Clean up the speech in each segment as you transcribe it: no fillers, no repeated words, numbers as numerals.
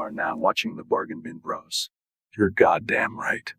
are now watching the Bargain Bin Bros. You're goddamn right.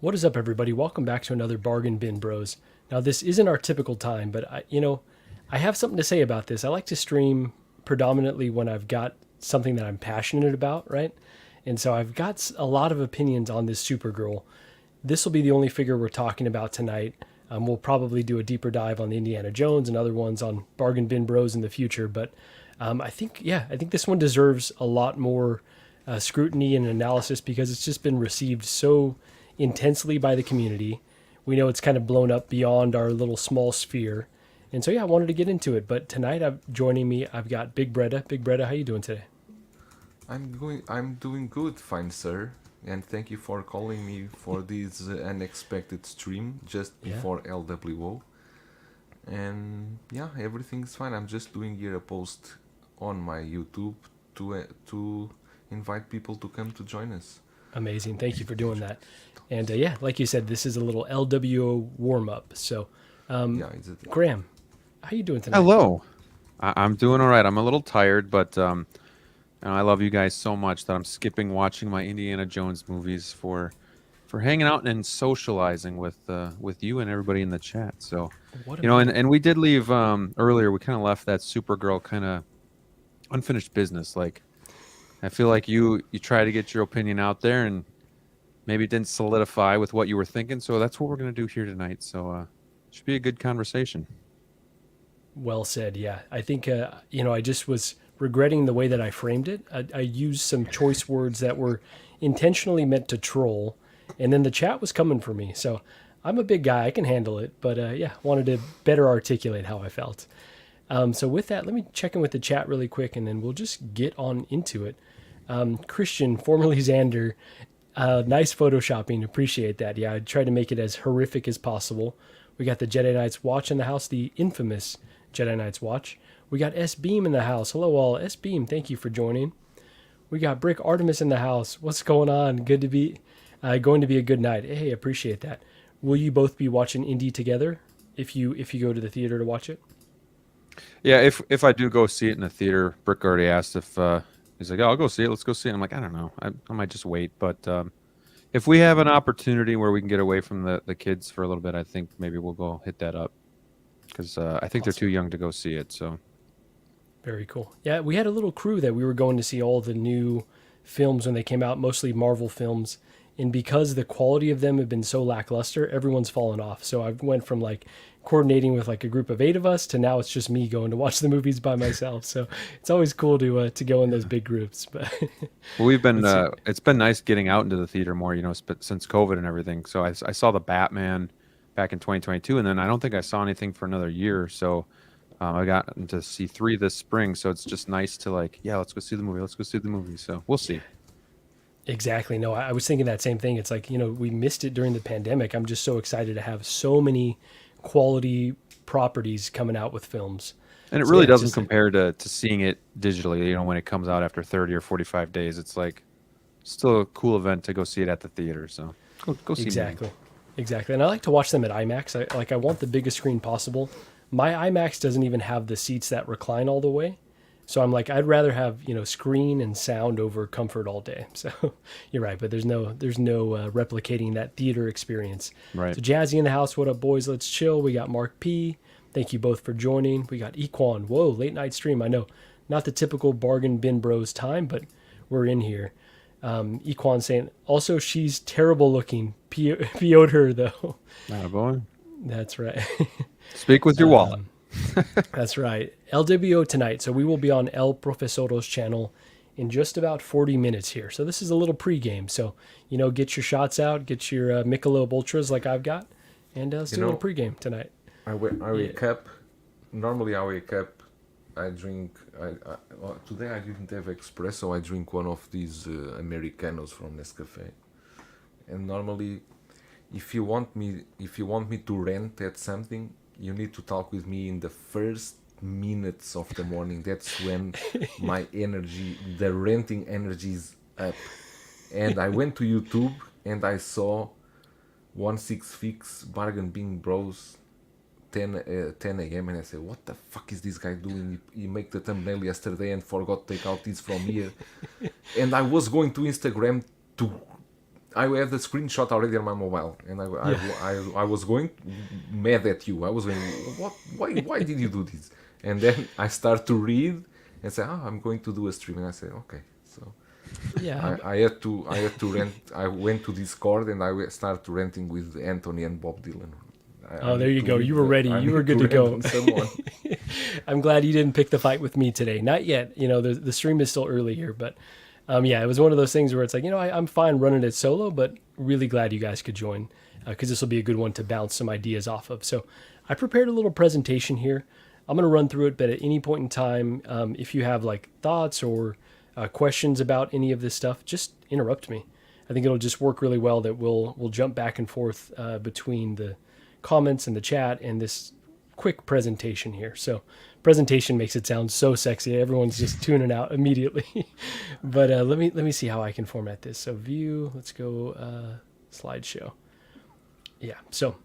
What is up, everybody? Welcome back to another Bargain Bin Bros. Now, this isn't our typical time, but I have something to say about this. I like to stream predominantly when I've got something that I'm passionate about, right? And so I've got a lot of opinions on this Supergirl. This will be the only figure we're talking about tonight. We'll probably do a deeper dive on the Indiana Jones and other ones on Bargain Bin Bros in the future, but I think this one deserves a lot more scrutiny and analysis because it's just been received so intensely by the community. We know it's kind of blown up beyond our little small sphere. And so, yeah, I wanted to get into it. But tonight, joining me, I've got Big Bretta. Big Bretta, how you doing today? I'm doing good, fine sir, and thank you for calling me for this unexpected stream just Yeah, before LWO. And yeah, everything's fine. I'm just doing here a post on my YouTube to invite people to come to join us. amazing. Thank you for doing that. And yeah, like you said, this is a little LWO warm up. So, Yeah, is it? Graham, how you doing tonight? Hello. I'm doing all right. I'm a little tired, but I love you guys so much that I'm skipping watching my Indiana Jones movies for hanging out and socializing with you and everybody in the chat. So, What a and, man. and we did leave earlier. We kind of left that Supergirl kind of unfinished business. Like I feel like you try to get your opinion out there and maybe it didn't solidify with what you were thinking. So that's what we're gonna do here tonight. So should be a good conversation. Well said. Yeah, I think I just was regretting the way that I framed it. I used some choice words that were intentionally meant to troll, and then the chat was coming for me. So I'm a big guy; I can handle it. But yeah, wanted to better articulate how I felt. So with that, let me check in with the chat really quick, and then we'll just get on into it. Christian, formerly Xander, nice photoshopping. Appreciate that. Yeah, I tried to make it as horrific as possible. We got the Jedi Knights watch in the house, the infamous Jedi Knights watch. We got S Beam in the house. Hello all, S Beam. Thank you for joining. We got Brick Artemis in the house. What's going on? Good to be, going to be a good night. Hey, appreciate that. Will you both be watching Indy together if you go to the theater to watch it? Yeah, if I do go see it in the theater, Brick already asked if he's like, "Oh, I'll go see it. Let's go see it." I'm like, I don't know. I might just wait. But if we have an opportunity where we can get away from the kids for a little bit, I think maybe we'll go hit that up because I think they're Awesome. too young to go see it. So Very cool. Yeah, we had a little crew that we were going to see all the new films when they came out, mostly Marvel films. And because the quality of them have been so lackluster, everyone's fallen off. So I went from like coordinating with like a group of 8 of us to now it's just me going to watch the movies by myself. So it's always cool to go in those big groups. But well, we've been let's see. it's been nice getting out into the theater more, since COVID and everything. So I saw the Batman back in 2022, and then I don't think I saw anything for another year. So I got to see 3 this spring. So it's just nice to like, yeah, let's go see the movie. Let's go see the movie. So we'll see. Exactly. No, I was thinking that same thing. It's like, we missed it during the pandemic. I'm just so excited to have so many quality properties coming out with films. And it So really yeah, it's doesn't just compare to seeing it digitally, when it comes out after 30 or 45 days. It's like still a cool event to go see it at the theater. So go see a movie. exactly. Exactly. And I like to watch them at IMAX. I want the biggest screen possible. My IMAX doesn't even have the seats that recline all the way. So I'm like, I'd rather have, screen and sound over comfort all day. So you're right, but there's no replicating that theater experience. Right. So Jazzy in the house, what up, boys? Let's chill. We got Mark P. Thank you both for joining. We got Equan. Whoa, late night stream. I know, not the typical bargain bin bros time, but we're in here. Equan saying, also, she's terrible looking. Piotr, though. Not a boy. That's right. Speak with your wallet. That's right. LWO tonight. So we will be on El Profesoro's channel in just about 40 minutes here. So this is a little pregame. So, get your shots out, get your Michelob Ultras like I've got, and let's You do a little know, pregame tonight. I Yeah. wake up. Normally, I wake up. I drink. Well, today I didn't have espresso. I drink one of these Americanos from Nescafe. And normally, if you want me to rant at something, you need to talk with me in the first minutes of the morning. That's when my energy, the renting energy is up. And I went to YouTube and I saw 16 Fix Bargain Bin Bros 10 a.m. and I said, what the fuck is this guy doing? He made the thumbnail yesterday and forgot to take out this from here. And I was going to Instagram to... I had the screenshot already on my mobile, and I was going mad at you. I was going, what? Why did you do this? And then I start to read and say, I'm going to do a stream. And I said, okay. So Yeah. I had to rent. I went to Discord and I started renting with Anthony and Bob Dylan. There you go. You were ready. You were good to go. I'm glad you didn't pick the fight with me today. Not yet. The stream is still early here, but it was one of those things where it's like, I'm fine running it solo, but really glad you guys could join because this will be a good one to bounce some ideas off of. So I prepared a little presentation here. I'm going to run through it, but at any point in time, if you have like thoughts or questions about any of this stuff, just interrupt me. I think it'll just work really well that we'll jump back and forth between the comments and the chat and this quick presentation here. So presentation makes it sound so sexy. Everyone's just tuning out immediately. But let me see how I can format this. So view, let's go slideshow. Yeah. So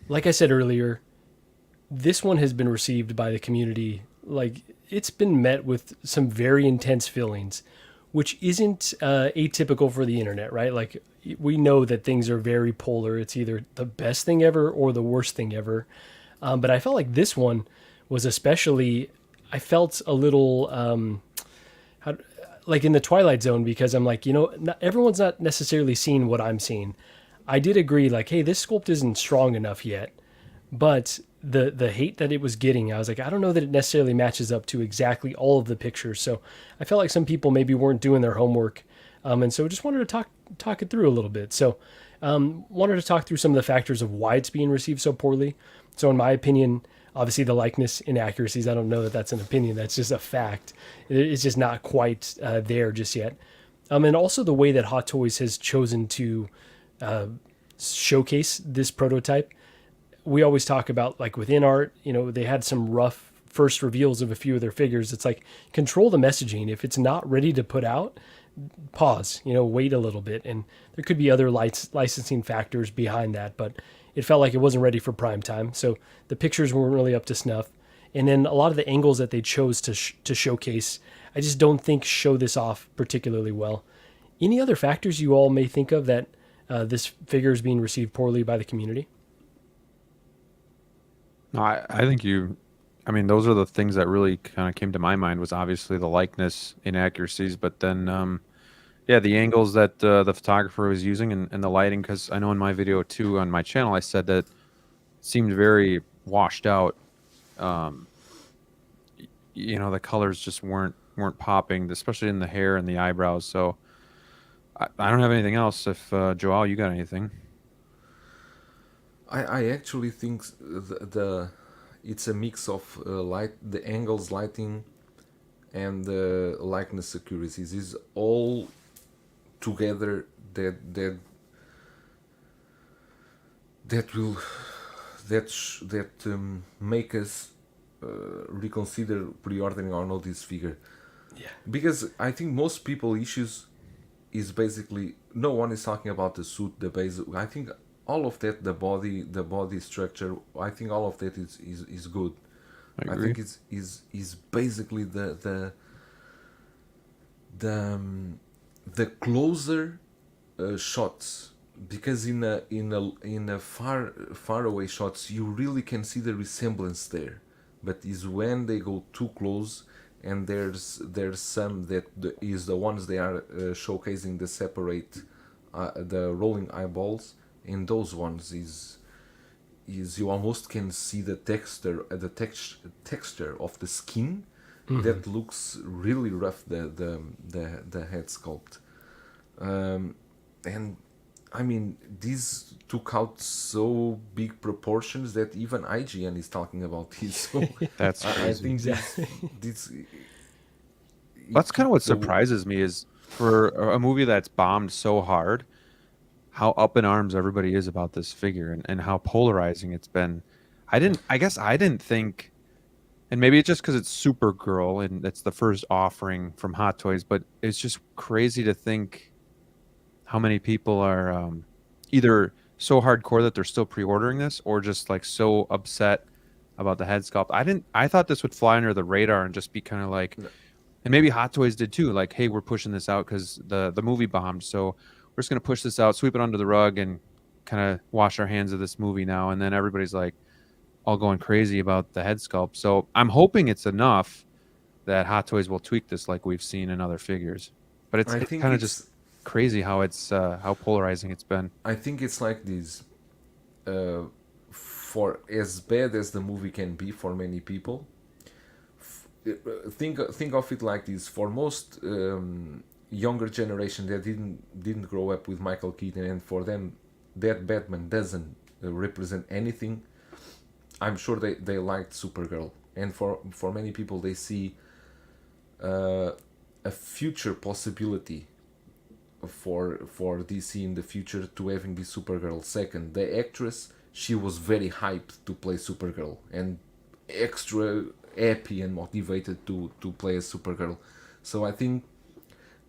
like I said earlier, this one has been received by the community. Like it's been met with some very intense feelings, which isn't atypical for the internet, right? Like we know that things are very polar. It's either the best thing ever or the worst thing ever. But I felt like this one was especially, I felt a little like in the Twilight Zone because I'm like, everyone's not necessarily seeing what I'm seeing. I did agree like, hey, this sculpt isn't strong enough yet, but the hate that it was getting, I was like, I don't know that it necessarily matches up to exactly all of the pictures. So I felt like some people maybe weren't doing their homework. And so just wanted to talk it through a little bit. So wanted to talk through some of the factors of why it's being received so poorly. So in my opinion, obviously the likeness inaccuracies, I don't know that that's an opinion. That's just a fact. It's just not quite there just yet. And also the way that Hot Toys has chosen to showcase this prototype. We always talk about like within art, they had some rough first reveals of a few of their figures. It's like control the messaging. If it's not ready to put out, pause, wait a little bit. And there could be other licensing factors behind that, but it felt like it wasn't ready for prime time. So the pictures weren't really up to snuff. And then a lot of the angles that they chose to showcase, I just don't think show this off particularly well. Any other factors you all may think of that this figure is being received poorly by the community? No, I think those are the things that really kind of came to my mind was obviously the likeness inaccuracies, but then, the angles that the photographer was using and the lighting, because I know in my video too on my channel, I said that it seemed very washed out. The colors just weren't popping, especially in the hair and the eyebrows. So I don't have anything else. If Joao, you got anything? I actually think it's a mix of the angles, lighting, and the likeness accuracies is all together that make us reconsider pre-ordering or not this figure. Yeah. Because I think most people issues is basically no one is talking about the suit, the base. I think all of that, the body structure, I think all of that is good. I think is basically the closer shots, because in a far away shots you really can see the resemblance there, but is when they go too close and there's some that is the ones they are showcasing the separate the rolling eyeballs. In those ones is you almost can see the texture of the skin. Mm-hmm. That looks really rough, the head sculpt, and I mean these took out so big proportions that even IGN is talking about this. So that's crazy. I think this that's kind of what surprises me is for a movie that's bombed so hard, how up in arms everybody is about this figure and how polarizing it's been. I guess I didn't think, and maybe it's just because it's Supergirl and it's the first offering from Hot Toys, but it's just crazy to think how many people are either so hardcore that they're still pre-ordering this, or just like so upset about the head sculpt. I thought this would fly under the radar and just be kind of like, and maybe Hot Toys did too, like, hey, we're pushing this out because the movie bombed, so we're just gonna push this out, sweep it under the rug, and kind of wash our hands of this movie now. And then everybody's like all going crazy about the head sculpt. So I'm hoping it's enough that Hot Toys will tweak this like we've seen in other figures. But it's I think kind of it's just crazy how it's how polarizing it's been. I think it's like this. For as bad as the movie can be for many people, think of it like this. For most younger generation that didn't grow up with Michael Keaton, and for them that Batman doesn't represent anything, I'm sure they liked Supergirl. And for many people, they see a future possibility for DC in the future to having this Supergirl. Second, the actress, she was very hyped to play Supergirl and extra happy and motivated to play as Supergirl. So I think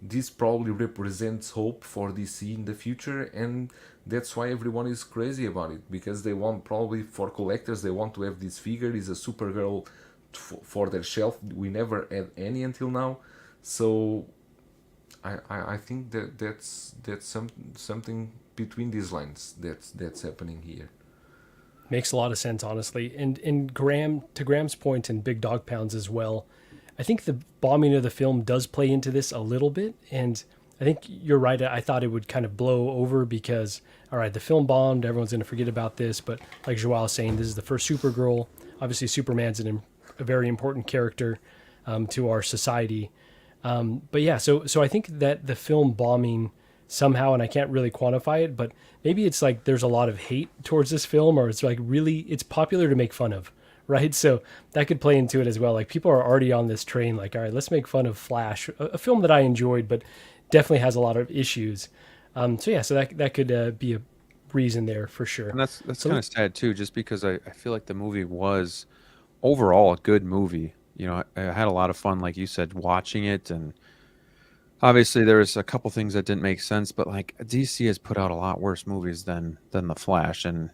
this probably represents hope for DC in the future, and that's why everyone is crazy about it, because they want, probably for collectors, they want to have this figure is a Supergirl for their shelf. We never had any until now, so I think that's something between these lines that's happening here. Makes a lot of sense, honestly. And to Graham's point, and Big Dog Pounds as well, I think the bombing of the film does play into this a little bit. And I think you're right. I thought it would kind of blow over because, all right, the film bombed. Everyone's going to forget about this. But like Joao was saying, this is the first Supergirl. Obviously, Superman's a very important character to our society. But yeah, so I think that the film bombing somehow, and I can't really quantify it, but maybe it's like there's a lot of hate towards this film, or it's like really, it's popular to make fun of, right? So that could play into it as well. Like people are already on this train, like, all right, let's make fun of Flash, a film that I enjoyed, but definitely has a lot of issues. So yeah, so that could be a reason there for sure. And that's so, kind of sad too, just because I feel like the movie was overall a good movie. You know, I had a lot of fun, like you said, watching it, and obviously there was a couple things that didn't make sense, but like DC has put out a lot worse movies than the Flash, and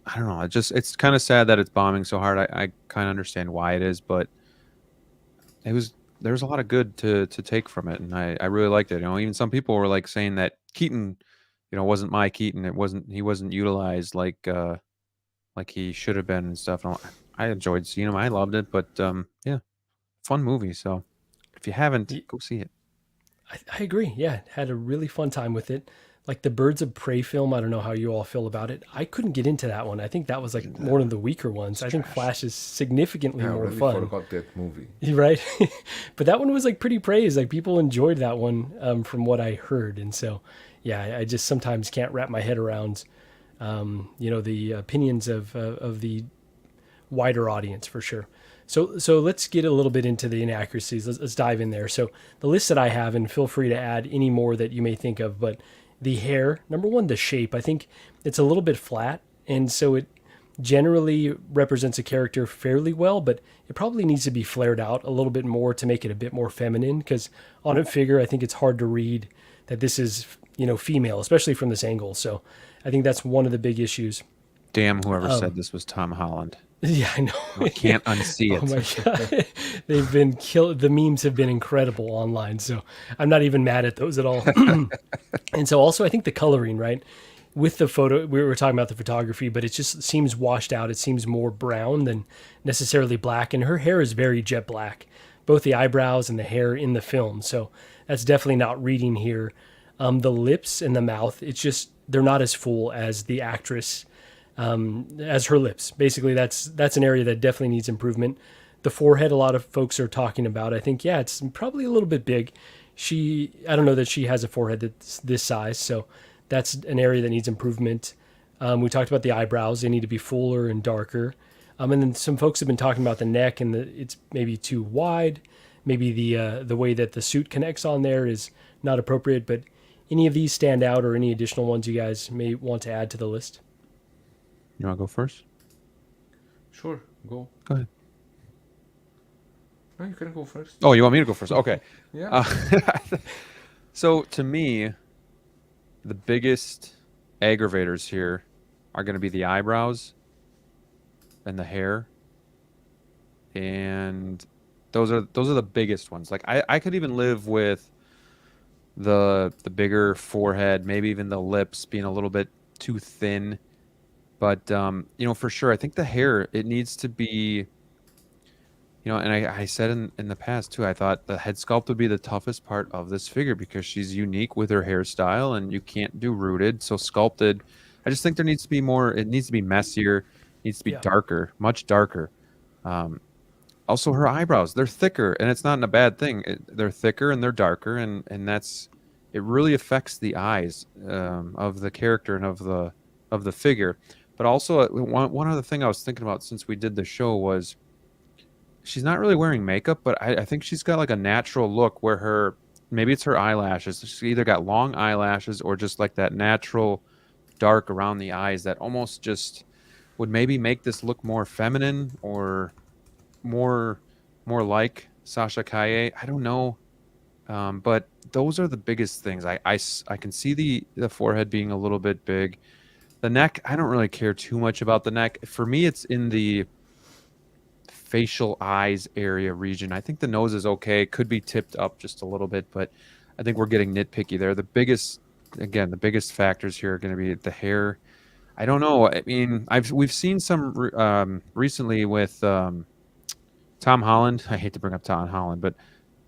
I don't know, it's kind of sad that it's bombing so hard. I kind of understand why it is, but there's a lot of good to take from it, and I really liked it. You know, even some people were like saying that Keaton, you know, wasn't my Keaton. He wasn't utilized like he should have been and stuff. And I enjoyed seeing him. I loved it, but yeah, fun movie. So if you haven't, go see it. I agree. Yeah, had a really fun time with it. Like the Birds of Prey film, I don't know how you all feel about it. I couldn't get into that one. I think that was like one of the weaker ones. I think Flash is significantly more fun. I forgot that movie. Right? But that one was like pretty praised. Like people enjoyed that one from what I heard. And so, yeah, I just sometimes can't wrap my head around, the opinions of the wider audience for sure. So let's get a little bit into the inaccuracies. Let's dive in there. So the list that I have, and feel free to add any more that you may think of, but the hair, number one, the shape, I think it's a little bit flat. And so it generally represents a character fairly well, but it probably needs to be flared out a little bit more to make it a bit more feminine, because on a figure, I think it's hard to read that this is, female, especially from this angle. So I think that's one of the big issues. Damn, whoever said this was Tom Holland. Yeah, I know. I can't unsee it. Oh my God. They've been killed. The memes have been incredible online. So I'm not even mad at those at all. And so also I think the coloring, right? With the photo, we were talking about the photography, but it just seems washed out. It seems more brown than necessarily black. And her hair is very jet black, both the eyebrows and the hair in the film. So that's definitely not reading here. The lips and the mouth, it's just, they're not as full as the actress, as her lips. Basically, that's an area that definitely needs improvement. The forehead, a lot of folks are talking about. I think, yeah, it's probably a little bit big. I don't know that she has a forehead that's this size, so that's an area that needs improvement. We talked about the eyebrows; they need to be fuller and darker. And then some folks have been talking about the neck, and it's maybe too wide. Maybe the way that the suit connects on there is not appropriate. But any of these stand out, or any additional ones you guys may want to add to the list? You want to go first? Sure, go. Go ahead. No, you can go first. Oh, you want me to go first? Okay. Yeah. So to me, the biggest aggravators here are going to be the eyebrows and the hair, and those are the biggest ones. Like I could even live with the bigger forehead, maybe even the lips being a little bit too thin. But for sure, I think the hair, it needs to be, and I said in the past too, I thought the head sculpt would be the toughest part of this figure because she's unique with her hairstyle and you can't do rooted. So sculpted, I just think there needs to be more, it needs to be messier, needs to be darker, much darker. Also her eyebrows, they're thicker, and it's not in a bad thing. They're thicker and they're darker, and it really affects the eyes of the character and of the figure. But also one other thing I was thinking about since we did the show was she's not really wearing makeup, but I think she's got like a natural look where maybe it's her eyelashes. She either got long eyelashes or just like that natural dark around the eyes that almost just would maybe make this look more feminine or more like Sasha Kaye. I don't know. But those are the biggest things. I can see the forehead being a little bit big. The neck, I don't really care too much about the neck. For me, it's in the facial eyes area region. I think the nose is okay. It could be tipped up just a little bit, but I think we're getting nitpicky there. The biggest factors here are going to be the hair. I don't know. I mean, we've seen some recently with Tom Holland. I hate to bring up Tom Holland, but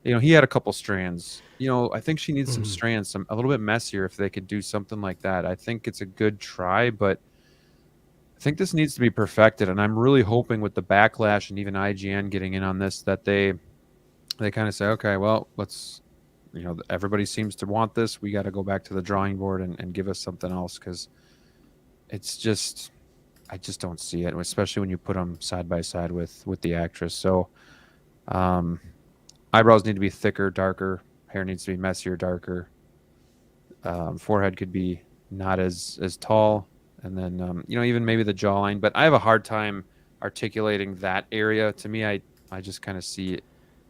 he had a couple strands. I think she needs some strands, a little bit messier if they could do something like that. I think it's a good try, but I think this needs to be perfected, and I'm really hoping with the backlash and even IGN getting in on this that they kind of say, okay, well, let's, everybody seems to want this. We got to go back to the drawing board and give us something else, because it's just, I just don't see it, especially when you put them side by side with the actress. So eyebrows need to be thicker, darker. Hair needs to be messier, darker. Forehead could be not as tall. And then, even maybe the jawline. But I have a hard time articulating that area. To me, I just kind of see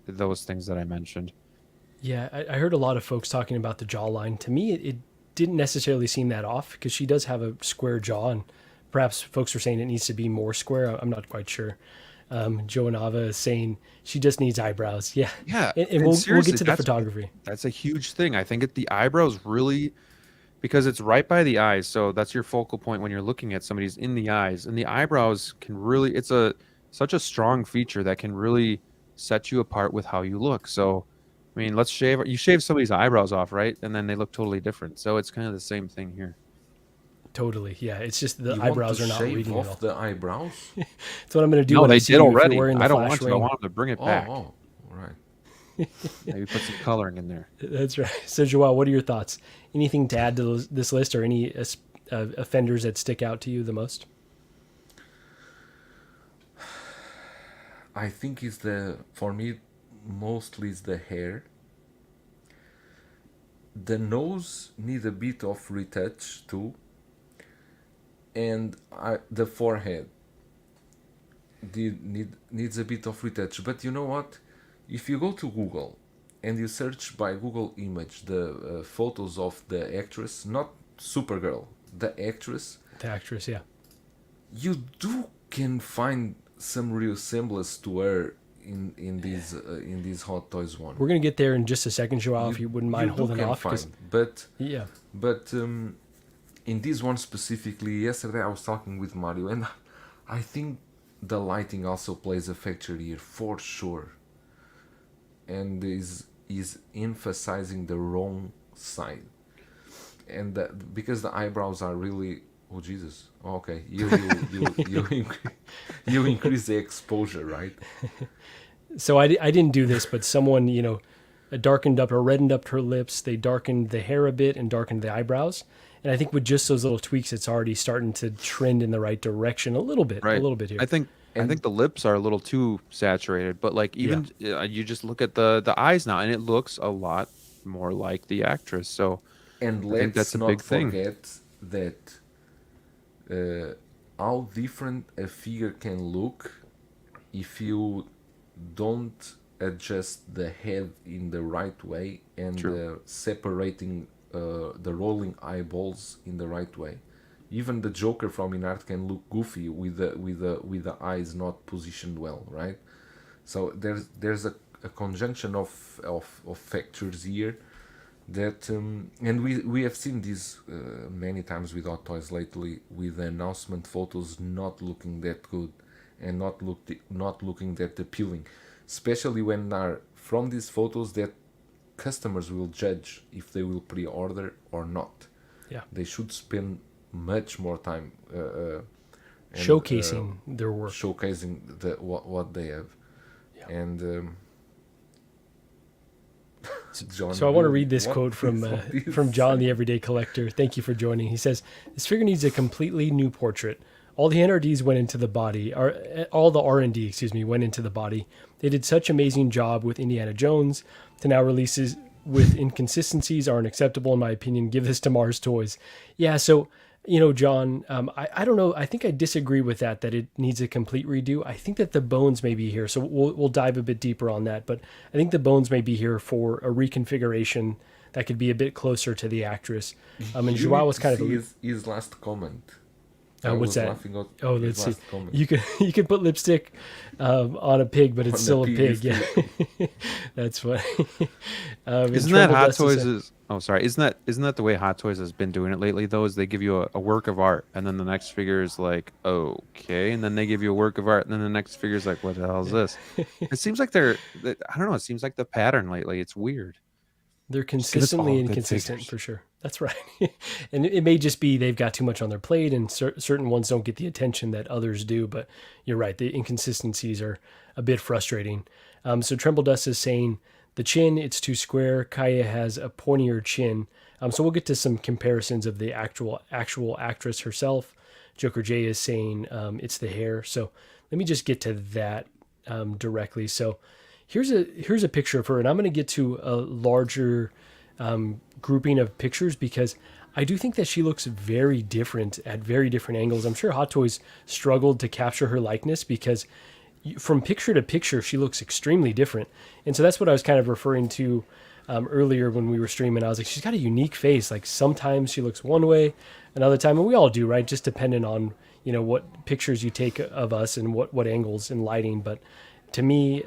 those things that I mentioned. Yeah, I heard a lot of folks talking about the jawline. To me, it didn't necessarily seem that off because she does have a square jaw, and perhaps folks were saying it needs to be more square. I'm not quite sure. Joe Nava is saying she just needs eyebrows. Yeah. Yeah. And we'll get to the photography. That's a huge thing. I think the eyebrows really, because it's right by the eyes. So that's your focal point when you're looking at somebody's in the eyes, and the eyebrows can really, it's such a strong feature that can really set you apart with how you look. So, I mean, you shave somebody's eyebrows off, right? And then they look totally different. So it's kind of the same thing here. Totally, yeah. It's just the eyebrows are not reading off at all. the eyebrows? That's what I'm going to do. No, when they I see did you if you're already. wearing the I don't flash want to. I ring. want them to bring it back. Oh, right. Maybe put some coloring in there. That's right. So, Joel, what are your thoughts? Anything to add to this list, or any offenders that stick out to you the most? I think for me, mostly it's the hair. The nose need a bit of retouch too. And the forehead needs a bit of retouch. But you know what? If you go to Google and you search by Google image the photos of the actress, not Supergirl, the actress. The actress, yeah. You can find some resemblance to her in these Hot Toys one. We're gonna get there in just a second, Joel, if you wouldn't mind holding off. But in this one specifically, yesterday I was talking with Mario, and I think the lighting also plays a factor here for sure, and is emphasizing the wrong side, and because the eyebrows are really, oh Jesus, okay, you increase the exposure, right? So I didn't do this, but someone darkened up or reddened up her lips. They darkened the hair a bit and darkened the eyebrows. And I think with just those little tweaks, it's already starting to trend in the right direction a little bit. Right. A little bit here. I think the lips are a little too saturated, but like even you just look at the eyes now, and it looks a lot more like the actress. So and I think that's a big thing. Forget that how different a figure can look if you don't adjust the head in the right way and separating the rolling eyeballs in the right way. Even the Joker from Inart can look goofy with the eyes not positioned well, right? So there's a conjunction of factors here that and we have seen this many times with Hot Toys lately, with the announcement photos not looking that good and not looking that appealing, especially when are from these photos that customers will judge if they will pre-order or not. Yeah. They should spend much more time Showcasing their work. showcasing what they have. Yeah. And John, So I want to read this what quote from is this? from John, the Everyday Collector. Thank you for joining. He says, "This figure needs a completely new portrait. All the NRDs went into the body, or all the R&D, went into the body. They did such amazing job with Indiana Jones. To now releases with inconsistencies are unacceptable in my opinion. Give this to Mars Toys." Yeah, so John, I don't know. I think I disagree with that it needs a complete redo. I think that the bones may be here, so we'll dive a bit deeper on that. But I think the bones may be here for a reconfiguration that could be a bit closer to the actress. And You Joao need was to kind of see his last comment. I what's was that? laughing at Oh, his let's see. last comment. You could put lipstick on a pig, but it's On still a the pig. pig, Yeah, that's funny. And Isn't that Tremble Hot Dust Toys is is? Oh, sorry. Isn't that the way Hot Toys has been doing it lately? Though, is they give you a work of art, and then the next figure is like, okay, and then they give you a work of art, and then the next figure is like, what the hell is this? It seems like I don't know. It seems like the pattern lately. It's weird. They're give us consistently all good inconsistent figures. for sure. That's right. And it may just be they've got too much on their plate and certain ones don't get the attention that others do. But you're right. The inconsistencies are a bit frustrating. So Tremble Dust is saying the chin, it's too square. Kaya has a pointier chin. So we'll get to some comparisons of the actual actress herself. Joker J is saying it's the hair. So let me just get to that directly. So here's a picture of her, and I'm going to get to a larger grouping of pictures because I do think that she looks very different at very different angles. I'm sure Hot Toys struggled to capture her likeness because from picture to picture, she looks extremely different. And so that's what I was kind of referring to earlier when we were streaming. I was like, she's got a unique face. Like sometimes she looks one way, another time, and we all do, right? Just depending on, what pictures you take of us and what angles and lighting. But to me,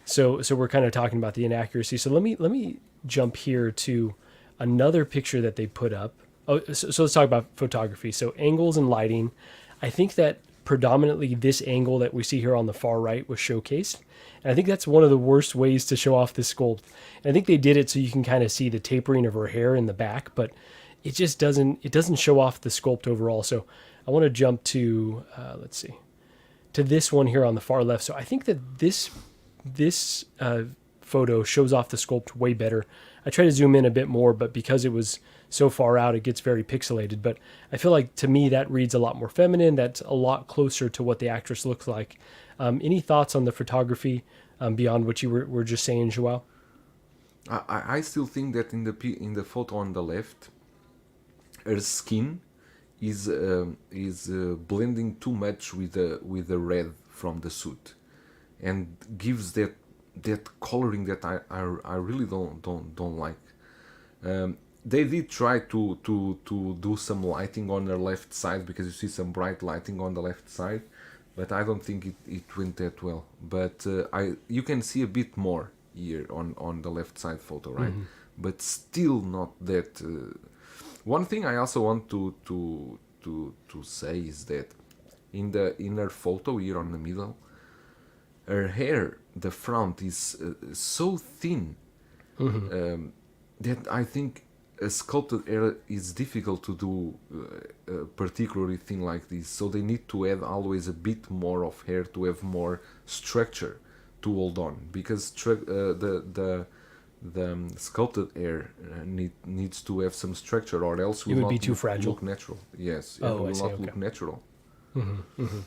so we're kind of talking about the inaccuracy. So let me jump here to another picture that they put up. Oh, so let's talk about photography. So angles and lighting. I think that predominantly this angle that we see here on the far right was showcased. And I think that's one of the worst ways to show off this sculpt. And I think they did it so you can kind of see the tapering of her hair in the back, but it just doesn't show off the sculpt overall. So I want to jump to, let's see, to this one here on the far left. So I think that this photo shows off the sculpt way better. I try to zoom in a bit more, but because it was so far out, it gets very pixelated. But I feel like to me that reads a lot more feminine. That's a lot closer to what the actress looks like. Any thoughts on the photography beyond what you were just saying, Joao? I still think that in the photo on the left, her skin is blending too much with the red from the suit, and gives that coloring that I really don't like. They did try to do some lighting on the left side because you see some bright lighting on the left side, but I don't think it went that well. But you can see a bit more here on the left side photo, right? Mm-hmm. But still not that. One thing I also want to say is that in her photo here on the middle, her hair, the front is so thin, mm-hmm. That I think a sculpted hair is difficult to do particularly thin like this. So they need to add always a bit more of hair to have more structure to hold on, because the sculpted hair needs to have some structure, or else it would be too fragile. Look natural. Yes, it will not look natural. Mm-hmm, mm-hmm.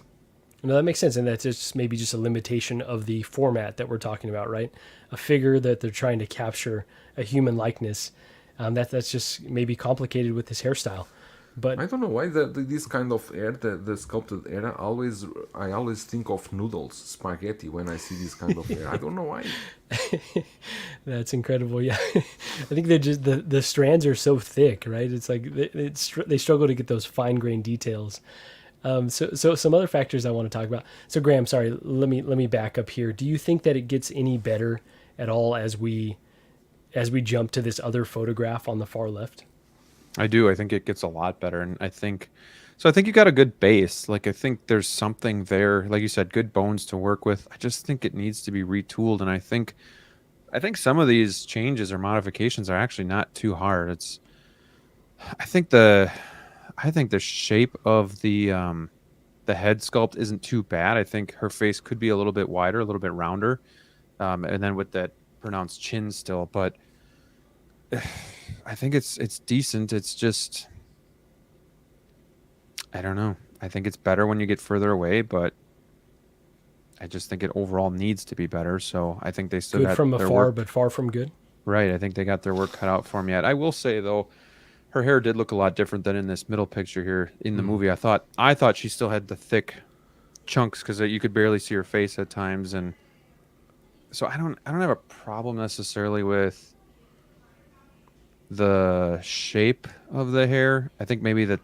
No, that makes sense, and that's just maybe just a limitation of the format that we're talking about, right? A figure that they're trying to capture a human likeness. That's just maybe complicated with this hairstyle. But I don't know why this kind of hair, the sculpted hair, I always think of noodles, spaghetti when I see this kind of hair. I don't know why. that's incredible. Yeah, I think they're just the strands are so thick, right? It's like they struggle to get those fine grained details. So some other factors I want to talk about. So Graham, sorry, let me back up here. Do you think that it gets any better at all as we jump to this other photograph on the far left? I do. I think it gets a lot better, and I think so. I think you got a good base. Like I think there's something there, like you said, good bones to work with. I just think it needs to be retooled, and I think some of these changes or modifications are actually not too hard. I think the I think the shape of the head sculpt isn't too bad. I think her face could be a little bit wider, a little bit rounder, and then with that pronounced chin still. But I think it's decent. It's just I don't know. I think it's better when you get further away, but I just think it overall needs to be better. So I think they still Good got from their afar, work but far from good. right. I think they got their work cut out for them yet. I will say though, her hair did look a lot different than in this middle picture here in the movie. I thought she still had the thick chunks because you could barely see her face at times, and so I don't have a problem necessarily with the shape of the hair. I think maybe the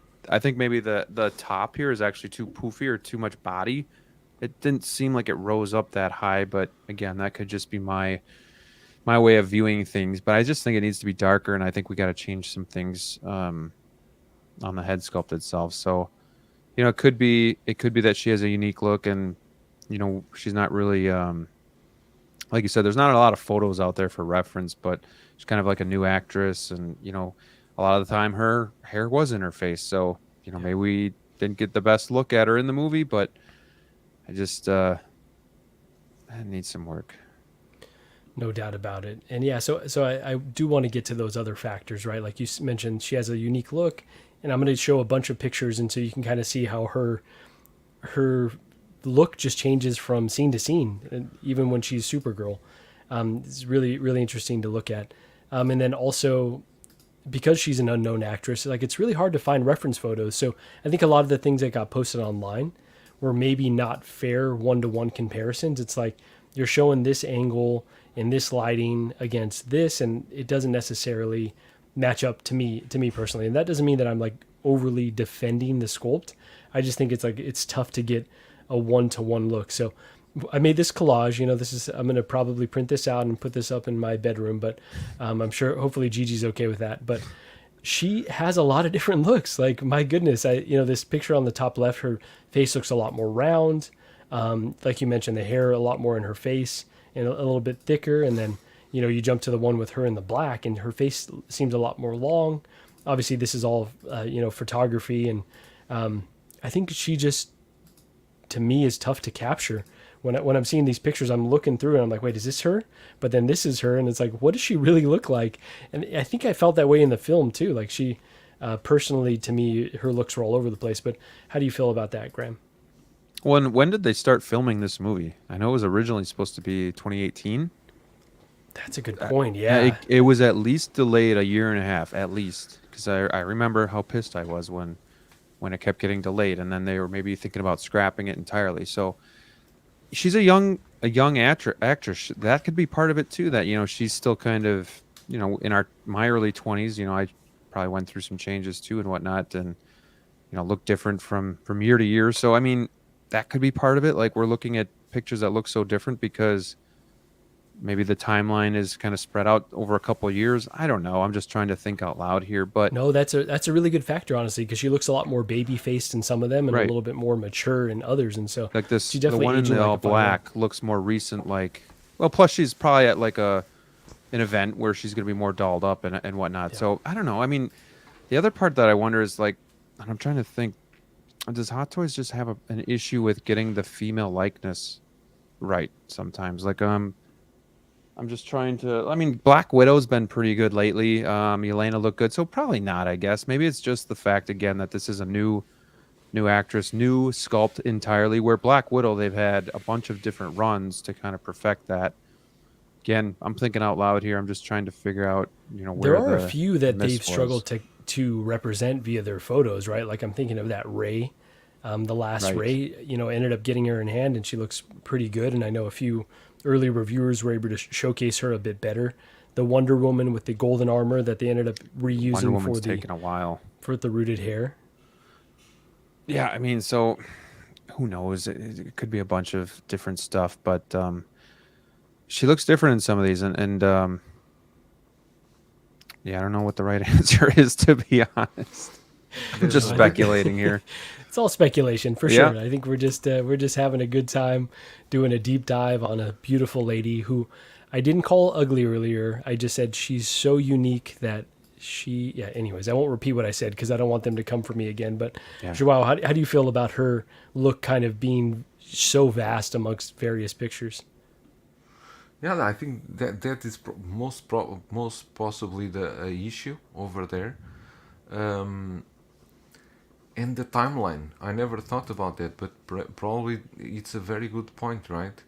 top here is actually too poofy or too much body. It didn't seem like it rose up that high, but again, that could just be my way of viewing things. But I just think it needs to be darker, and I think we got to change some things on the head sculpt itself. So, it could be that she has a unique look, and she's not really like you said. There's not a lot of photos out there for reference, but she's kind of like a new actress, and a lot of the time her hair was in her face. So maybe we didn't get the best look at her in the movie, but I just I need some work. No doubt about it. And yeah, so I do want to get to those other factors, right? Like you mentioned, she has a unique look, and I'm going to show a bunch of pictures, and so you can kind of see how her look just changes from scene to scene, and even when she's Supergirl. It's really really interesting to look at. And then also because she's an unknown actress, like it's really hard to find reference photos. So I think a lot of the things that got posted online were maybe not fair one-to-one comparisons. It's like you're showing this angle in this lighting against this, and it doesn't necessarily match up to me personally. And that doesn't mean that I'm like overly defending the sculpt. I just think it's tough to get a one-to-one look. So I made this collage. I'm going to probably print this out and put this up in my bedroom, but I'm sure hopefully Gigi's okay with that. But she has a lot of different looks. Like, my goodness, this picture on the top left, her face looks a lot more round. Like you mentioned, the hair a lot more in her face and a little bit thicker. And then, you jump to the one with her in the black, and her face seems a lot more long. Obviously, this is all, photography. And I think she just, to me, is tough to capture. When I'm seeing these pictures, I'm looking through and I'm like, wait, is this her? But then this is her, and it's like, what does she really look like? And I think I felt that way in the film too. Like she, personally, to me, her looks were all over the place. But how do you feel about that, Graham? When did they start filming this movie? I know it was originally supposed to be 2018. That's a good point. Yeah, Yeah. it was at least delayed a year and a half, at least, because I remember how pissed I was when it kept getting delayed, and then they were maybe thinking about scrapping it entirely. So she's a young actress. That could be part of it too. That she's still kind of in my early 20s. I probably went through some changes too and whatnot, and look different from year to year. So I mean, that could be part of it. Like, we're looking at pictures that look so different because maybe the timeline is kind of spread out over a couple of years. I don't know. I'm just trying to think out loud here. But No, that's a really good factor, honestly, because she looks a lot more baby faced in some of them and a right, little bit more mature in others. And so like this, she the definitely one in aging the like all a fine black looks more recent. Like, well, plus she's probably at like an event where she's going to be more dolled up and whatnot. Yeah. So I don't know. I mean, the other part that I wonder is like, and I'm trying to think, does Hot Toys just have an issue with getting the female likeness right sometimes? Like, I'm just trying to. I mean, Black Widow's been pretty good lately. Elena looked good, so probably not. I guess maybe it's just the fact again that this is a new actress, new sculpt entirely. Where Black Widow, they've had a bunch of different runs to kind of perfect that. Again, I'm thinking out loud here. I'm just trying to figure out, where There are a few that miss they've struggled was. to represent via their photos, right? Like I'm thinking of that Ray, the last Right. Ray, ended up getting her in hand and she looks pretty good. And I know a few early reviewers were able to showcase her a bit better. The Wonder Woman with the golden armor that they ended up Wonder reusing Woman's taking a while. for the rooted hair. Yeah, I mean, so who knows? It could be a bunch of different stuff, but she looks different in some of these, and yeah, I don't know what the right answer is, to be honest. I'm just I think- speculating here. It's all speculation for Yeah. sure. I think we're just having a good time doing a deep dive on a beautiful lady who I didn't call ugly earlier. I just said she's so unique that anyways, I won't repeat what I said because I don't want them to come for me again. But Yeah. Joao, how do you feel about her look kind of being so vast amongst various pictures? Yeah, I think that is most possibly the issue over there, and the timeline. I never thought about that, but probably it's a very good point, right?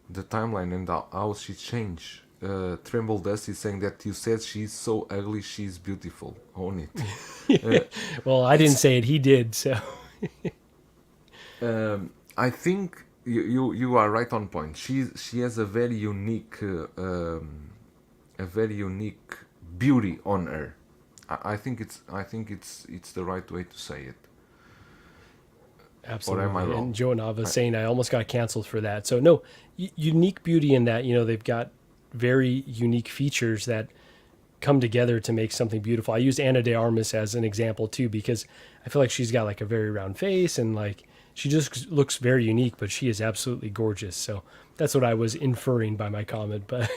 The timeline and how she changed. Tremble Dust is saying that you said she's so ugly, she's beautiful. Own it. Well, I didn't say it; he did. So I think you are right on point. She has a very unique beauty on her. I think it's the right way to say it. absolutely. Or am I wrong? And Joe Nava saying I almost got canceled for that. So no, unique beauty in that they've got very unique features that come together to make something beautiful. I used Ana de Armas as an example too because I feel like she's got like a very round face and like she just looks very unique, but she is absolutely gorgeous. So that's what I was inferring by my comment. But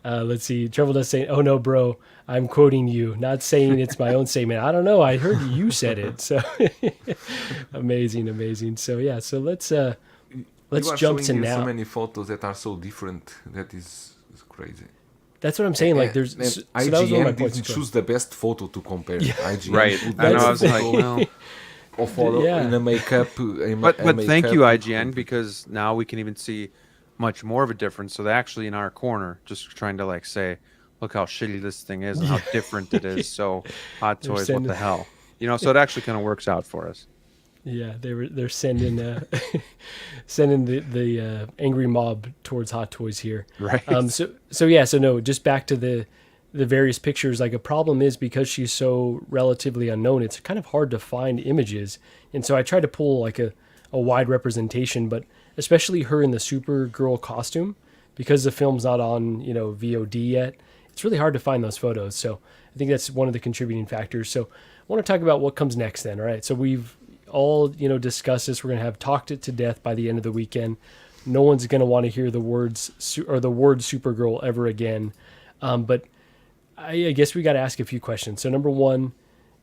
let's see. Trevor does say, "Oh no, bro, I'm quoting you, not saying it's my own statement." I don't know. I heard you said it. So amazing. So yeah. So let's You are jump to showing now. so many photos that are so different. That is crazy. That's what I'm saying. Like there's And so that was one of my IGN points. didn't choose the best photo to compare. IGN Right. put I know. the I was like, photo well, of photo Yeah. in a makeup. but thank you, IGN, because now we can even see much more of a difference. So they're actually in our corner, just trying to like say, look how shitty this thing is and how different it is. So Hot They're Toys, what sending- the hell? So it actually kind of works out for us. Yeah, they're sending sending the angry mob towards Hot Toys here. Right. So no, just back to the various pictures. Like a problem is because she's so relatively unknown, it's kind of hard to find images, and so I try to pull like a wide representation, but especially her in the Supergirl costume, because the film's not on VOD yet. It's really hard to find those photos. So I think that's one of the contributing factors. So I want to talk about what comes next then. All right. So we've all, discussed this. We're going to have talked it to death by the end of the weekend. No one's going to want to hear the words or the word Supergirl ever again. But I guess we got to ask a few questions. So number one,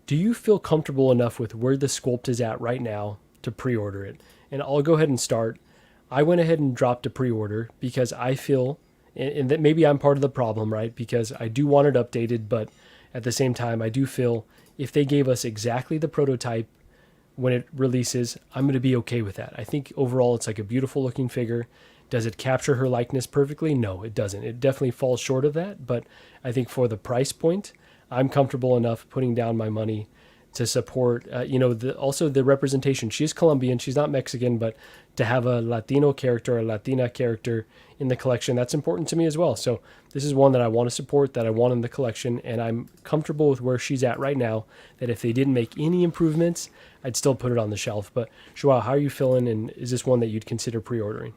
do you feel comfortable enough with where the sculpt is at right now to pre-order it? And I'll go ahead and start. I went ahead and dropped a pre-order because I feel, and that maybe I'm part of the problem, right? Because I do want it updated, but at the same time, I do feel if they gave us exactly the prototype when it releases, I'm going to be okay with that. I think overall it's like a beautiful looking figure. Does it capture her likeness perfectly? No, it doesn't. It definitely falls short of that, but I think for the price point, I'm comfortable enough putting down my money to support, also the representation. She's Colombian, she's not Mexican, but to have a Latino character, a Latina character in the collection, that's important to me as well. So this is one that I want to support, that I want in the collection, and I'm comfortable with where she's at right now, that if they didn't make any improvements, I'd still put it on the shelf. But Joao, how are you feeling, and is this one that you'd consider pre-ordering?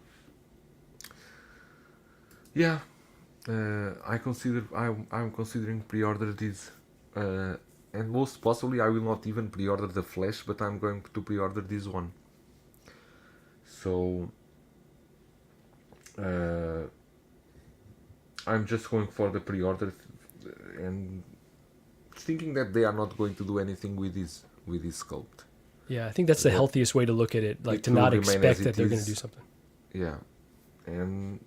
Yeah, I'm considering pre-order this, and most possibly I will not even pre-order the Flash, but I'm going to pre-order this one. So I'm just going for the pre-order and thinking that they are not going to do anything with this sculpt. Yeah, I think that's the healthiest way to look at it, like It to will not remain expect as that it they're going is. to do something. Yeah, and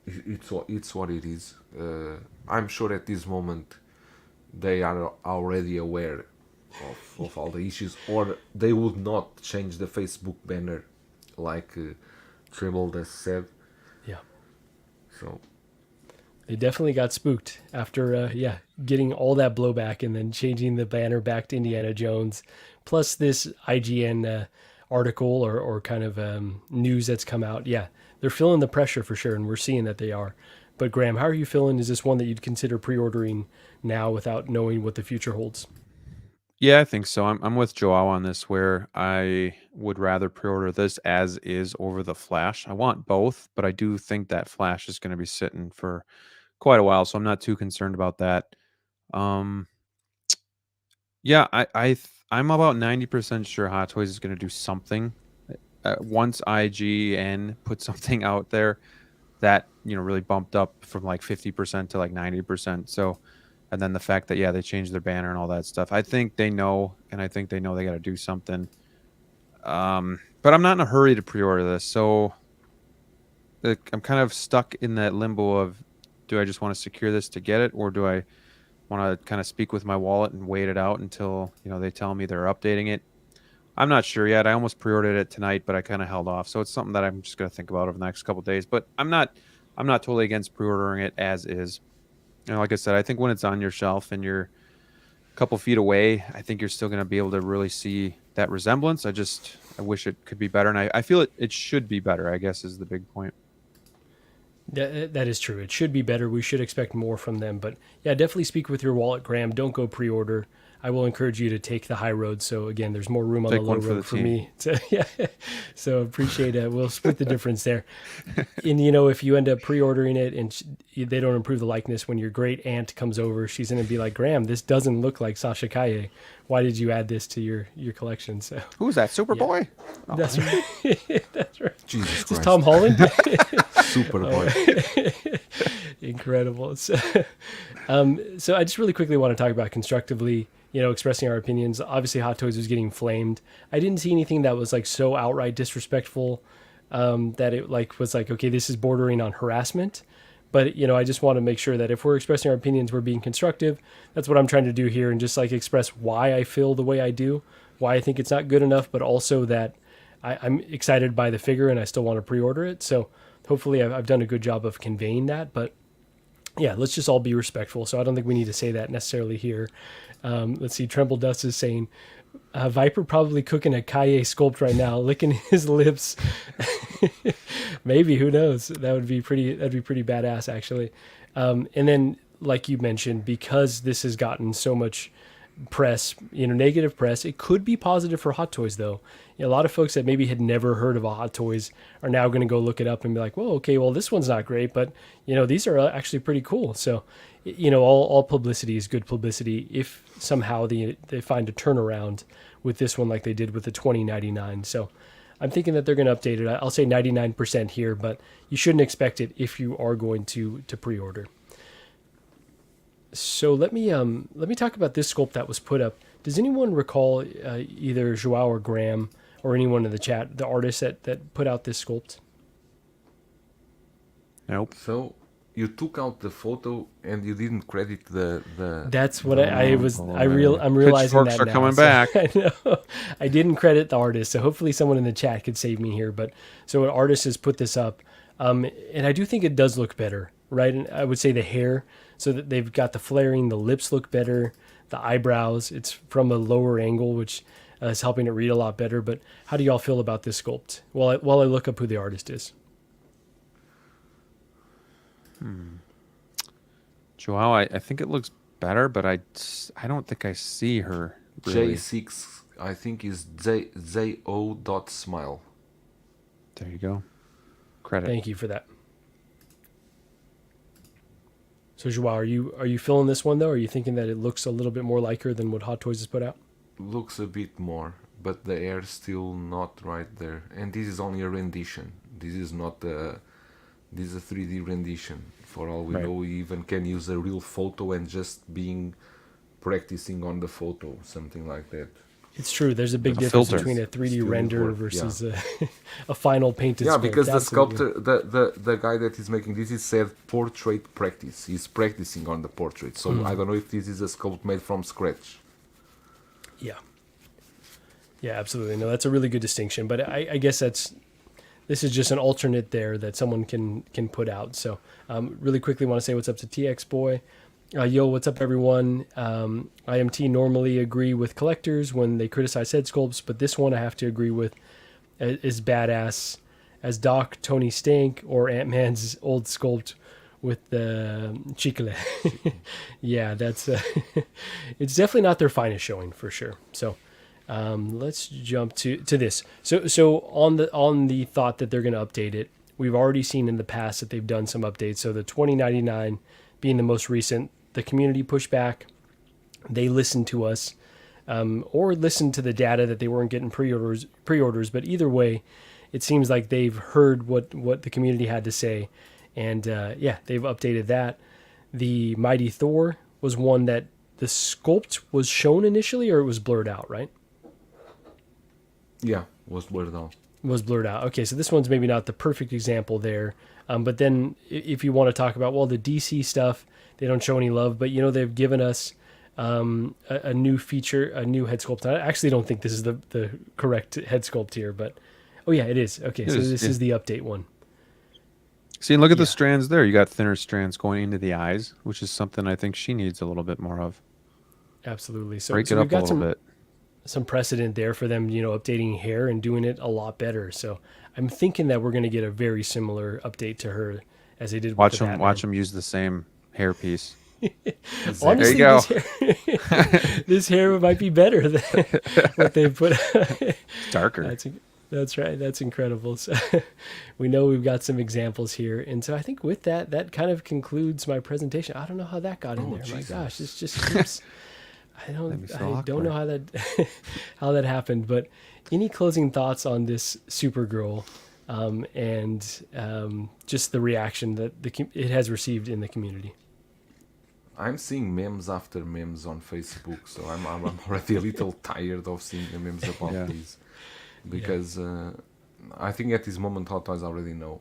it's what it is. I'm sure at this moment they are already aware of all the issues, or they would not change the Facebook banner like Tribble has said. Yeah. So They definitely got spooked after, getting all that blowback and then changing the banner back to Indiana Jones, plus this IGN article or kind of news that's come out. Yeah, they're feeling the pressure for sure, and we're seeing that they are. But Graham, how are you feeling? Is this one that you'd consider pre-ordering now without knowing what the future holds? Yeah, I think so. I'm with Joao on this, where I would rather pre-order this as is over the Flash. I want both, but I do think that Flash is going to be sitting for quite a while, so I'm not too concerned about that. Um, yeah, I'm about 90% sure Hot Toys is going to do something. Once IGN put something out there that really bumped up from like 50% to like 90%. So, and then the fact that they changed their banner and all that stuff. I think they know, and I think they know they got to do something. But I'm not in a hurry to pre-order this, so I'm kind of stuck in that limbo of, do I just want to secure this to get it, or do I want to kind of speak with my wallet and wait it out until they tell me they're updating it? I'm not sure yet. I almost pre-ordered it tonight, but I kind of held off. So it's something that I'm just going to think about over the next couple of days. But I'm not totally against pre-ordering it as is. Like I said, I think when it's on your shelf and you're a couple feet away, I think you're still going to be able to really see that resemblance. I wish it could be better, and I feel it should be better, I guess, is the big point. That is true. It should be better. We should expect more from them. But yeah, definitely speak with your wallet, Graham. Don't go pre-order. I will encourage you to take the high road. So again, there's more room on Take the low one for road the for team. me. So appreciate it. We'll split the difference there. And if you end up pre-ordering it and they don't improve the likeness, when your great aunt comes over, she's going to be like, Graham, this doesn't look like Sasha Kaye. Why did you add this to your collection? So Who's that, Superboy? that's right. That's right. Jesus Is this Christ. Tom Holland? Superboy. Incredible. So I just really quickly want to talk about constructively, expressing our opinions. Obviously, Hot Toys was getting flamed. I didn't see anything that was like so outright disrespectful that it was like, okay, this is bordering on harassment. But, I just want to make sure that if we're expressing our opinions, we're being constructive. That's what I'm trying to do here, and just like express why I feel the way I do, why I think it's not good enough, but also that I'm excited by the figure and I still want to pre-order it. So hopefully I've done a good job of conveying that. But yeah, let's just all be respectful. So I don't think we need to say that necessarily here. Let's see. Tremble Dust is saying, Viper probably cooking a Kaye sculpt right now, licking his lips. Maybe, who knows? That'd be pretty badass, actually. And then, like you mentioned, because this has gotten so much press, negative press, it could be positive for Hot Toys, though. A lot of folks that maybe had never heard of a Hot Toys are now going to go look it up and be like, well, okay, well, this one's not great, but, these are actually pretty cool. So, all publicity is good publicity if somehow they find a turnaround with this one like they did with the 2099. So I'm thinking that they're going to update it. I'll say 99% here, but you shouldn't expect it if you are going to pre-order. So let me talk about this sculpt that was put up. Does anyone recall either Joao or Graham or anyone in the chat, the artist that put out this sculpt? Nope. So you took out the photo and you didn't credit the That's what I'm realizing Pitchforks that are now. coming So, back. I know. I didn't credit the artist, so hopefully someone in the chat could save me here. But so an artist has put this up, and I do think it does look better, right? And I would say the hair, so that they've got the flaring, the lips look better, the eyebrows. It's from a lower angle, which is helping it read a lot better. But how do y'all feel about this sculpt? While I look up who the artist is. Joao, I think it looks better, but I don't think I see her really. J6, I think is ZO.smile. There you go. Credit. Thank you for that. So Joao, are you feeling this one though? Are you thinking that it looks a little bit more like her than what Hot Toys has put out? Looks a bit more, but the hair's still not right there. And this is only a rendition. This is not a... This is a 3D rendition. For all we Right. know, we even can use a real photo and just practicing on the photo, something like that. It's true. There's a big With a difference filter. between a 3D Still render work, versus a final painted Yeah, sculpt. because the Absolutely. sculptor, the guy that is making this, he said portrait practice. He's practicing on the portrait. So I don't know if this is a sculpt made from scratch. Yeah. Yeah, absolutely. No, that's a really good distinction. But I guess this is just an alternate there that someone can put out. So really quickly want to say what's up to TX Boy. Yo, what's up, everyone? IMT normally agree with collectors when they criticize head sculpts, but this one I have to agree with is badass as Doc, Tony Stank, or Ant-Man's old sculpt with the chicle. Yeah, that's it's definitely not their finest showing for sure. So let's jump to this. So on the thought that they're going to update it, we've already seen in the past that they've done some updates. So the 2099 being the most recent, the community pushback, they listened to us, or listened to the data that they weren't getting pre-orders. But either way, it seems like they've heard what the community had to say, and they've updated that. The Mighty Thor was one that the sculpt was shown initially, or it was blurred out, right? Yeah, was blurred out. Was blurred out. Okay, so this one's maybe not the perfect example there. But then if you want to talk about, well, the DC stuff, they don't show any love, but they've given us a new feature, a new head sculpt. I actually don't think this is the correct head sculpt here, but oh yeah, it is. Okay, so this is the update one. See, and look at the strands there. You got thinner strands going into the eyes, which is something I think she needs a little bit more of. Absolutely. So break it we've up got a little bit. Some precedent there for them, updating hair and doing it a lot better. So I'm thinking that we're going to get a very similar update to her as they did with Watch the them. Watch them use the same hair piece. Honestly, there you go. This hair might be better than what they put. It's darker. That's right. That's incredible. So we know we've got some examples here. And so I think with that kind of concludes my presentation. I don't know how that got in there. Jesus. My gosh, this just keeps... I don't know how that how that happened, but any closing thoughts on this Supergirl and just the reaction that it has received in the community? I'm seeing memes after memes on Facebook, so I'm already a little tired of seeing the memes about these, because I think at this moment Hot Toys already know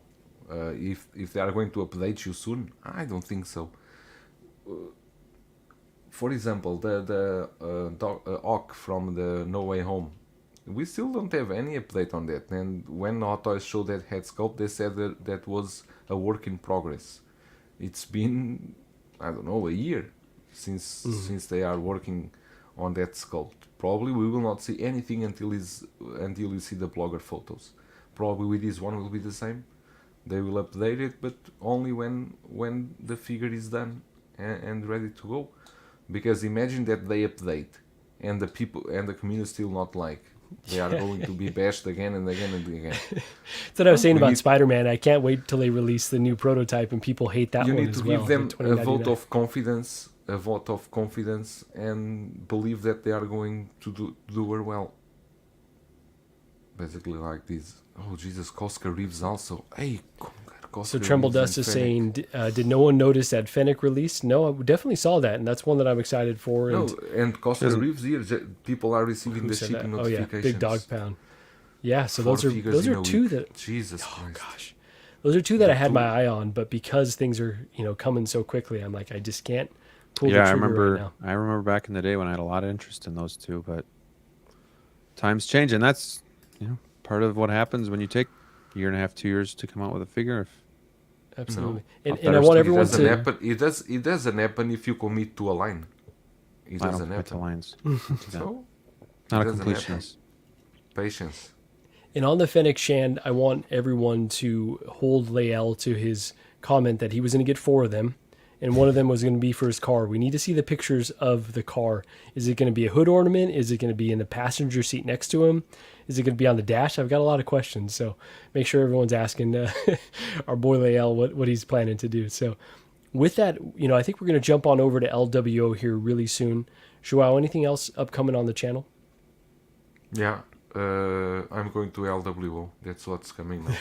if they are going to update you soon. I don't think so. For example, the Hawk from the No Way Home, we still don't have any update on that. And when Hot Toys showed that head sculpt, they said that was a work in progress. It's been, I don't know, a year since they are working on that sculpt. Probably we will not see anything until you see the blogger photos. Probably with this one will be the same. They will update it, but only when the figure is done and ready to go. Because imagine that they update and the people and the community still not like. They are going to be bashed again and again and again. That's what I was saying about Spider-Man. I can't wait till they release the new prototype and people hate that one as well. You need to give them a vote of confidence, and believe that they are going to do her well. Basically like this. Oh Jesus, Koska Reeves also. Hey, so Tremble Dust is saying, did no one notice that Fennec release? No, I definitely saw that, and that's one that I'm excited for. And Koska Reeves here, people are receiving the shipping notifications. Oh yeah, Big Dog Pound. Yeah, so those are two that. Jesus Christ. Oh gosh, those are two that I had my eye on, but because things are coming so quickly, I'm like, I just can't pull the trigger right now. I remember back in the day when I had a lot of interest in those two, but times change, and that's part of what happens when you take a year and a half, 2 years to come out with a figure. Absolutely, and I want everyone to. It doesn't happen if you commit to a line. It doesn't happen. To lines. So, not a completionist. Patience. And on the Fennec Shand, I want everyone to hold Lael to his comment that he was going to get 4 of them, and one of them was going to be for his car. We need to see the pictures of the car. Is it going to be a hood ornament? Is it going to be in the passenger seat next to him? Is it going to be on the dash? I've got a lot of questions, so make sure everyone's asking our boy Lael what he's planning to do. So with that, I think we're going to jump on over to LWO here really soon. Joao, anything else upcoming on the channel? Yeah, I'm going to LWO. That's what's coming now.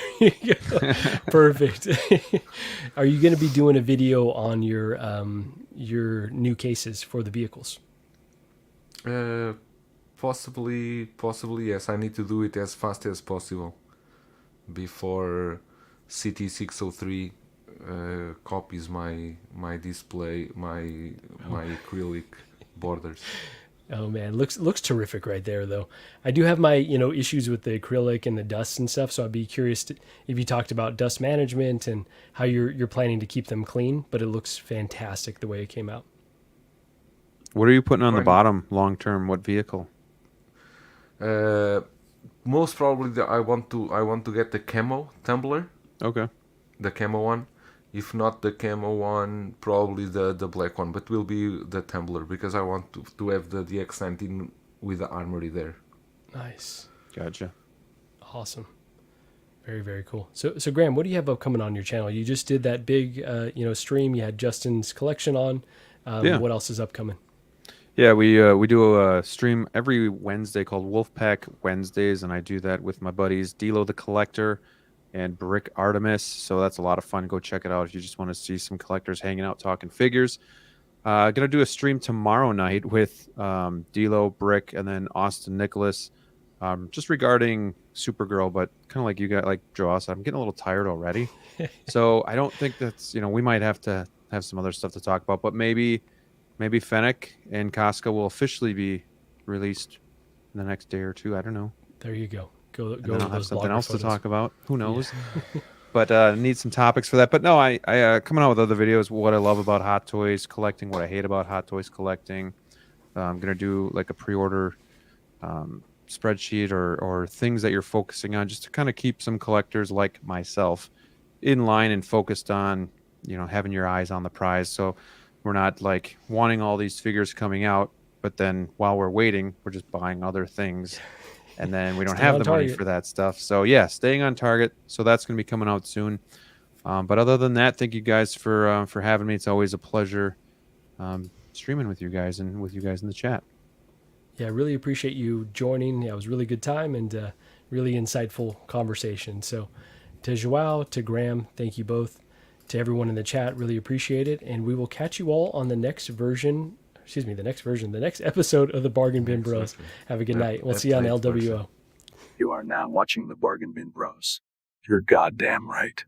Perfect. Are you going to be doing a video on your new cases for the vehicles? Possibly yes. I need to do it as fast as possible before CT603 copies my display, my acrylic borders. Oh man, looks terrific right there though. I do have my issues with the acrylic and the dust and stuff, so I'd be curious if you talked about dust management and how you're planning to keep them clean. But it looks fantastic the way it came out. What are you putting on the Right. bottom long term? What vehicle? Most probably I want to get the camo tumbler, Okay. the camo one. If not the camo one, probably the black one, but will be the tumbler because I want to have the DX19 with the armory there. Nice, Gotcha. awesome, very very cool. So Graham, what do you have upcoming on your channel? You just did that big stream. You had Justin's collection on. Yeah. What else is upcoming? Yeah, we do a stream every Wednesday called Wolfpack Wednesdays, and I do that with my buddies Dilo the Collector and Brick Artemis. So that's a lot of fun. Go check it out if you just want to see some collectors hanging out talking figures. Gonna do a stream tomorrow night with Dilo, Brick, and then Austin Nicholas, just regarding Supergirl, but kind of like you got like Joss. I'm getting a little tired already, so I don't think that's we might have to have some other stuff to talk about, but maybe Fennec and Casca will officially be released in the next day or two. I don't know. There you go. Go. And then I'll have those something blogger else to photos. talk about. Who knows? But need some topics for that. But no, I coming out with other videos. What I love about Hot Toys collecting. What I hate about Hot Toys collecting. I'm gonna do like a pre-order spreadsheet or things that you're focusing on, just to kind of keep some collectors like myself in line and focused on having your eyes on the prize. So we're not like wanting all these figures coming out, but then while we're waiting, we're just buying other things. And then we don't Stay have on the money target. for that stuff. So yeah, staying on target. So that's going to be coming out soon. But other than that, thank you guys for having me. It's always a pleasure streaming with you guys and with you guys in the chat. Yeah, I really appreciate you joining. Yeah, it was a really good time and really insightful conversation. So to Joao, to Graham, thank you both. To everyone in the chat, really appreciate it. And we will catch you all on the next episode of the Bargain Bin Bros. Exactly. Have a good Yep, night. We'll that's see you on right, LWO. You are now watching the Bargain Bin Bros. You're goddamn right.